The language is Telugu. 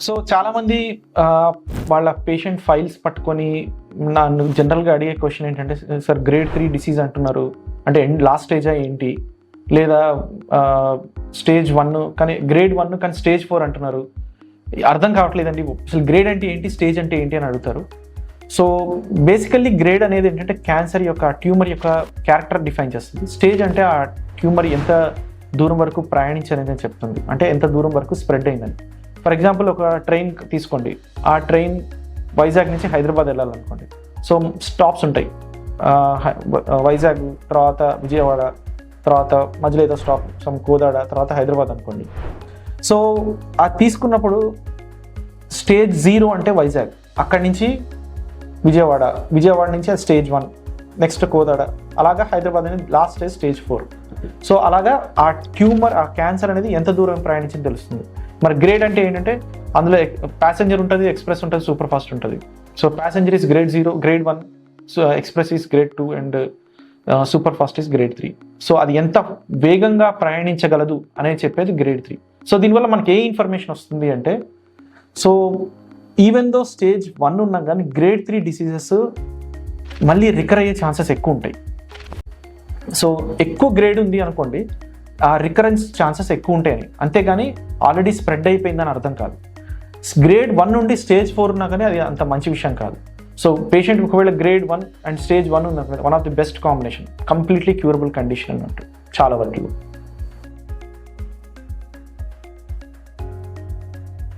సో చాలామంది వాళ్ళ పేషెంట్ ఫైల్స్ పట్టుకొని నన్ను జనరల్గా అడిగే క్వశ్చన్ ఏంటంటే, సార్ గ్రేడ్ 3 డిసీజ్ అంటున్నారు, అంటే లాస్ట్ స్టేజా ఏంటి, లేదా స్టేజ్ 1 కానీ గ్రేడ్ 1 కానీ స్టేజ్ 4 అంటున్నారు, అర్థం కావట్లేదండి, అసలు గ్రేడ్ అంటే ఏంటి, స్టేజ్ అంటే ఏంటి అని అడుగుతారు. సో బేసికల్లీ గ్రేడ్ అనేది ఏంటంటే క్యాన్సర్ యొక్క ట్యూమర్ యొక్క క్యారెక్టర్ డిఫైన్ చేస్తుంది. స్టేజ్ అంటే ఆ ట్యూమర్ ఎంత దూరం వరకు ప్రయాణించనేది చెప్తుంది, అంటే ఎంత దూరం వరకు స్ప్రెడ్ అయిందని. ఫర్ ఎగ్జాంపుల్ ఒక ట్రైన్ తీసుకోండి, ఆ ట్రైన్ వైజాగ్ నుంచి హైదరాబాద్ వెళ్ళాలనుకోండి. సో స్టాప్స్ ఉంటాయి, వైజాగ్ తర్వాత విజయవాడ, తర్వాత మధ్యలో ఏదో స్టాప్ కోదాడ, తర్వాత హైదరాబాద్ అనుకోండి. సో అది తీసుకున్నప్పుడు స్టేజ్ 0 అంటే వైజాగ్, అక్కడి నుంచి విజయవాడ నుంచి అది స్టేజ్ 1, నెక్స్ట్ కోదాడ, అలాగా హైదరాబాద్ అనేది లాస్ట్ స్టేజ్ 4. సో అలాగా ఆ ట్యూమర్ ఆ క్యాన్సర్ అనేది ఎంత దూరం ప్రయాణించింది తెలుస్తుంది. మరి గ్రేడ్ అంటే ఏంటంటే అందులో ప్యాసింజర్ ఉంటుంది, ఎక్స్ప్రెస్ ఉంటుంది, సూపర్ ఫాస్ట్ ఉంటుంది. So passenger is grade 0, grade 1, so express is grade 2 and super fast is grade 3. So అది ఎంత వేగంగా ప్రయాణించగలదు అనేది చెప్పేది గ్రేడ్ 3. సో దీనివల్ల మనకి ఏ ఇన్ఫర్మేషన్ వస్తుంది అంటే, సో ఈవెన్ దో స్టేజ్ 1 ఉన్నా కానీ గ్రేడ్ 3 డిసీజెస్ మళ్ళీ రికర్ అయ్యే ఛాన్సెస్ ఎక్కువ ఉంటాయి. సో ఎక్కువ గ్రేడ్ ఉంది అనుకోండి, ఆ రికరెన్స్ ఛాన్సెస్ ఎక్కువ ఉంటాయని, అంతేగాని ఆల్రెడీ స్ప్రెడ్ అయిపోయిందని అర్థం కాదు. గ్రేడ్ 1 నుండి స్టేజ్ 4 ఉన్నా కానీ అది అంత మంచి విషయం కాదు. సో పేషెంట్ ఒకవేళ గ్రేడ్ 1 అండ్ స్టేజ్ 1 ఉన్న one of the best combination, completely curable condition అన్నట్టు చాలా వరకు.